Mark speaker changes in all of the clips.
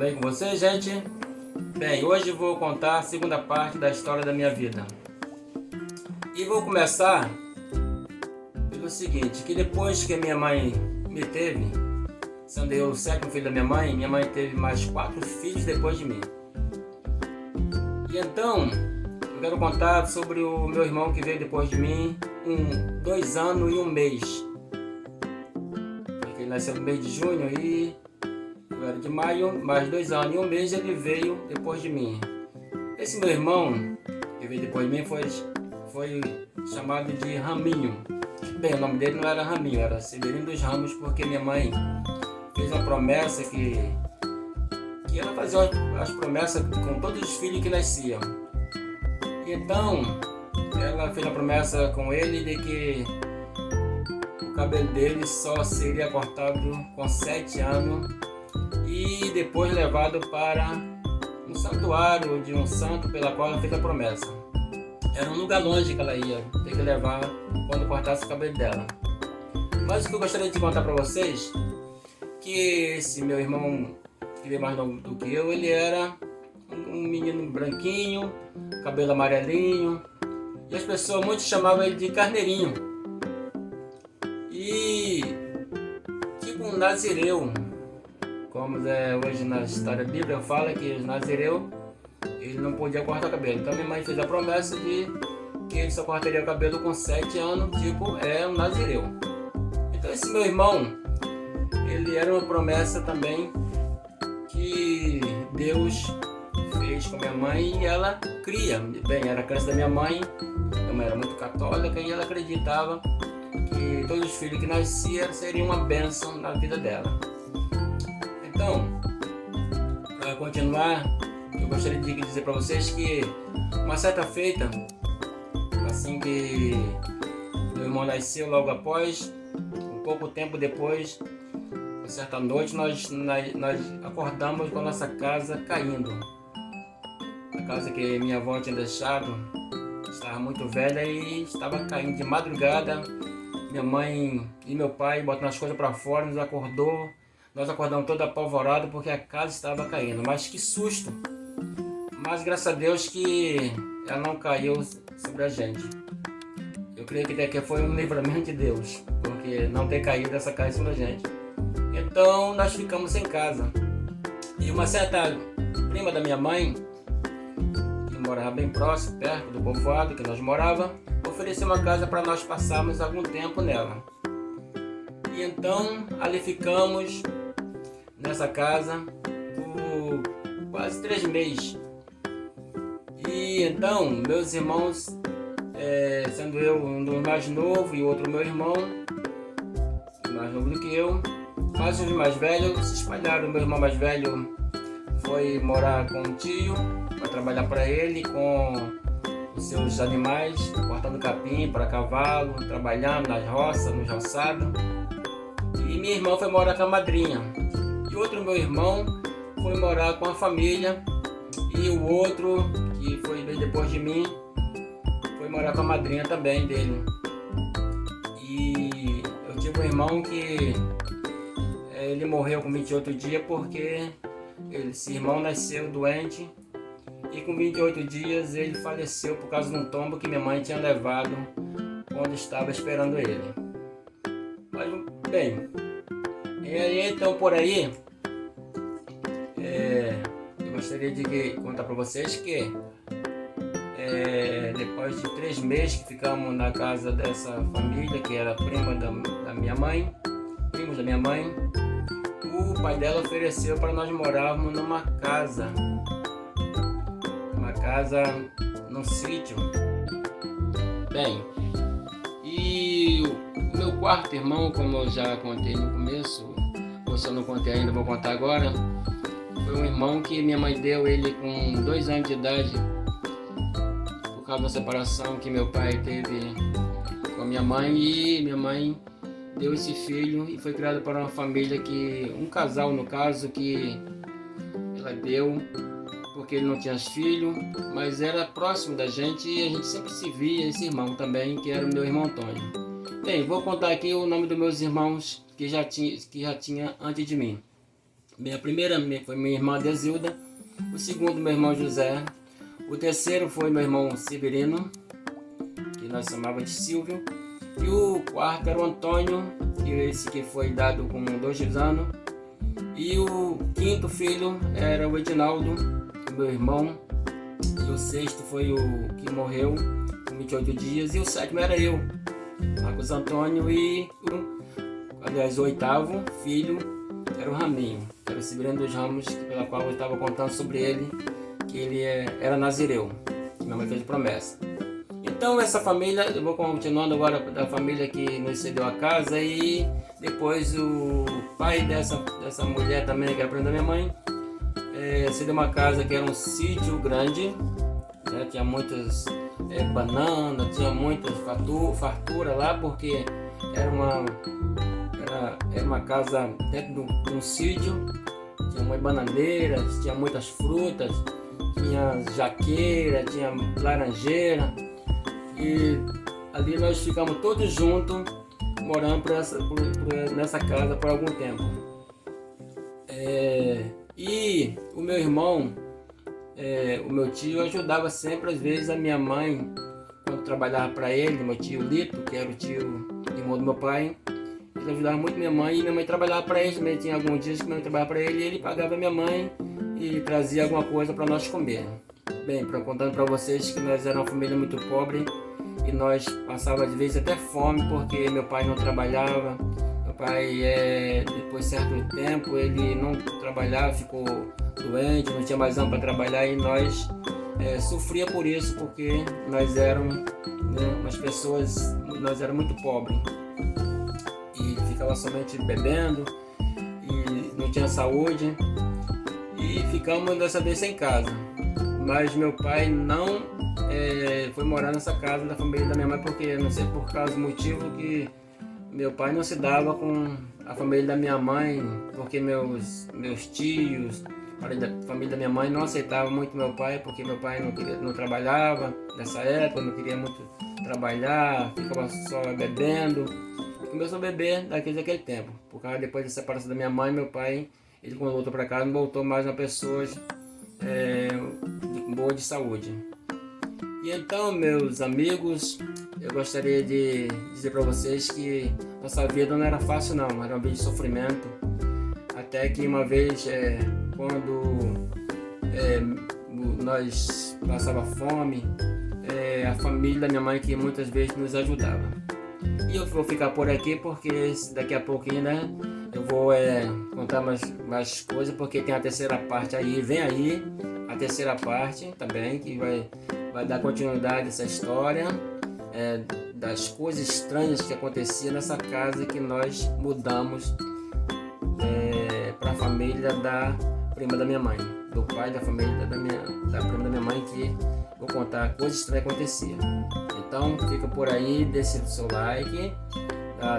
Speaker 1: bem com vocês, gente? Bem, hoje vou contar a segunda parte da história da minha vida. E vou começar pelo seguinte, que depois que a minha mãe me teve, sendo eu o sétimo filho da minha mãe teve mais 4 filhos depois de mim. E então, eu quero contar sobre o meu irmão que veio depois de mim, 2 anos e 1 mês. Porque ele nasceu no mês de junho e eu era de maio, mais 2 anos e 1 mês ele veio depois de mim. Esse meu irmão que veio depois de mim foi chamado de Raminho. Bem, o nome dele não era Raminho, era Severino dos Ramos, porque minha mãe fez uma promessa que ela fazia as promessas com todos os filhos que nasciam. E então, ela fez a promessa com ele de que o cabelo dele só seria cortado com 7 anos e depois levado para um santuário de um santo pela qual ela fez a promessa. Era um lugar longe que ela ia ter que levar quando cortasse o cabelo dela. Mas o que eu gostaria de contar para vocês, que esse meu irmão, que veio mais novo do que eu, ele era um menino branquinho, cabelo amarelinho, e as pessoas muito chamavam ele de carneirinho. E tipo um nazireu, como hoje na história bíblica fala que os nazireus ele não podia cortar o cabelo. Então minha mãe fez a promessa de que ele só cortaria o cabelo com 7 anos, tipo um nazireu. Então esse meu irmão, ele era uma promessa também que Deus fez com minha mãe e ela cria. Bem, era a crença da minha mãe, minha mãe era muito católica e ela acreditava que todos os filhos que nasciam seriam uma bênção na vida dela. Então, para continuar, eu gostaria de dizer para vocês que uma certa feita, assim que meu irmão nasceu logo após, um pouco tempo depois, uma certa noite nós acordamos com a nossa casa caindo. A casa que minha avó tinha deixado estava muito velha e estava caindo de madrugada. Minha mãe e meu pai botando as coisas para fora, nos acordou. Nós acordamos todo apavorado porque a casa estava caindo. Mas que susto! Mas graças a Deus que ela não caiu sobre a gente. Eu creio que daqui foi um livramento de Deus, porque não ter caído essa casa sobre a gente. Então nós ficamos sem casa. E uma certa prima da minha mãe, que morava bem próximo, perto do povoado que nós morava, ofereceu uma casa para nós passarmos algum tempo nela. E então ali ficamos nessa casa por quase 3 meses. E então meus irmãos, sendo eu um dos mais novos e o outro meu irmão, mais novo do que eu, mas os mais velhos se espalharam. Meu irmão mais velho foi morar com um tio para trabalhar para ele com os seus animais, cortando capim para cavalo, trabalhando nas roças, nos roçados. E minha irmã foi morar com a madrinha. E outro meu irmão foi morar com a família. E o outro, que foi bem depois de mim, foi morar com a madrinha também dele. E eu tive um irmão que ele morreu com 28 dias porque esse irmão nasceu doente. E com 28 dias ele faleceu por causa de um tombo que minha mãe tinha levado quando estava esperando ele. Mas, bem, então por aí, eu gostaria de contar para vocês que depois de 3 meses que ficamos na casa dessa família, que era prima da minha mãe, primos da minha mãe, o pai dela ofereceu para nós morarmos numa casa num sítio. Bem, e o meu quarto irmão, como eu já contei no começo, ou se eu não contei ainda, vou contar agora, foi um irmão que minha mãe deu ele com 2 anos de idade, por causa da separação que meu pai teve com a minha mãe, e minha mãe deu esse filho e foi criado para uma família um casal no caso, que ela deu porque ele não tinha filho, mas era próximo da gente e a gente sempre se via, esse irmão também, que era o meu irmão Antônio. Bem, vou contar aqui o nome dos meus irmãos que já tinha antes de mim. Minha primeira foi minha irmã Desilda, o segundo meu irmão José, o terceiro foi meu irmão Severino, que nós chamávamos de Silvio, e o quarto era o Antônio, que esse que foi dado com 2 anos, e o quinto filho era o Edinaldo, meu irmão, e o sexto foi o que morreu com 28 dias, e o sétimo era eu, Marcos Antônio, e o oitavo filho era o Raminho, que era o Severino dos Ramos, pela qual eu estava contando sobre ele, que ele era nazireu, que minha mãe fez promessa. Então essa família, eu vou continuando agora da família que nos cedeu a casa, e depois o pai dessa mulher também, que era prima da minha mãe, cedeu uma casa que era um sítio grande, né? Tinha muitas bananas, tinha muitas fartura lá, porque era uma casa dentro de um sítio, tinha muitas bananeiras, tinha muitas frutas, tinha jaqueira, tinha laranjeira, e ali nós ficamos todos juntos, morando nessa casa por algum tempo. E o meu irmão, o meu tio, ajudava sempre, às vezes, a minha mãe, quando trabalhava para ele, meu tio Lito, que era o tio irmão do meu pai. Ele ajudava muito minha mãe, e minha mãe trabalhava para ele também. Tinha alguns dias que minha mãe trabalhava para ele, e ele pagava minha mãe e trazia alguma coisa para nós comer. Bem, contando para vocês que nós éramos uma família muito pobre, e nós passávamos às vezes até fome, porque meu pai não trabalhava. Meu pai, depois de certo tempo, ele não trabalhava, ficou doente, não tinha mais ânimo para trabalhar, e nós sofria por isso, porque nós éramos umas pessoas, nós éramos muito pobres, e ficava somente bebendo, e não tinha saúde, e ficamos dessa vez sem casa. Mas meu pai não foi morar nessa casa da família da minha mãe, porque não sei por causa do motivo que meu pai não se dava com a família da minha mãe, porque meus tios, a família da minha mãe, não aceitava muito meu pai, porque meu pai não trabalhava nessa época, não queria muito trabalhar, ficava só bebendo. Começou a beber daquele tempo, por causa depois da separação da minha mãe, meu pai, ele quando voltou para casa, não voltou mais uma pessoa boa de saúde. E então, meus amigos, eu gostaria de dizer para vocês que nossa vida não era fácil não, era uma vida de sofrimento, até que uma vez, quando nós passava fome, a família da minha mãe que muitas vezes nos ajudava. E eu vou ficar por aqui, porque daqui a pouquinho, né, eu vou contar mais coisas, porque tem a terceira parte aí, vem aí a terceira parte também, que vai dar continuidade a essa história, das coisas estranhas que aconteciam nessa casa que nós mudamos para a família da prima da minha mãe, do pai da família da prima da minha mãe, que vou contar coisas estranhas que aconteciam. Então fica por aí, deixe o seu like,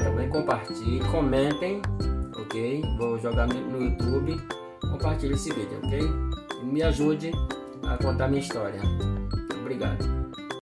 Speaker 1: também compartilhe, comentem, ok? Vou jogar no YouTube, compartilhe esse vídeo, ok? E me ajude a contar minha história. Obrigado.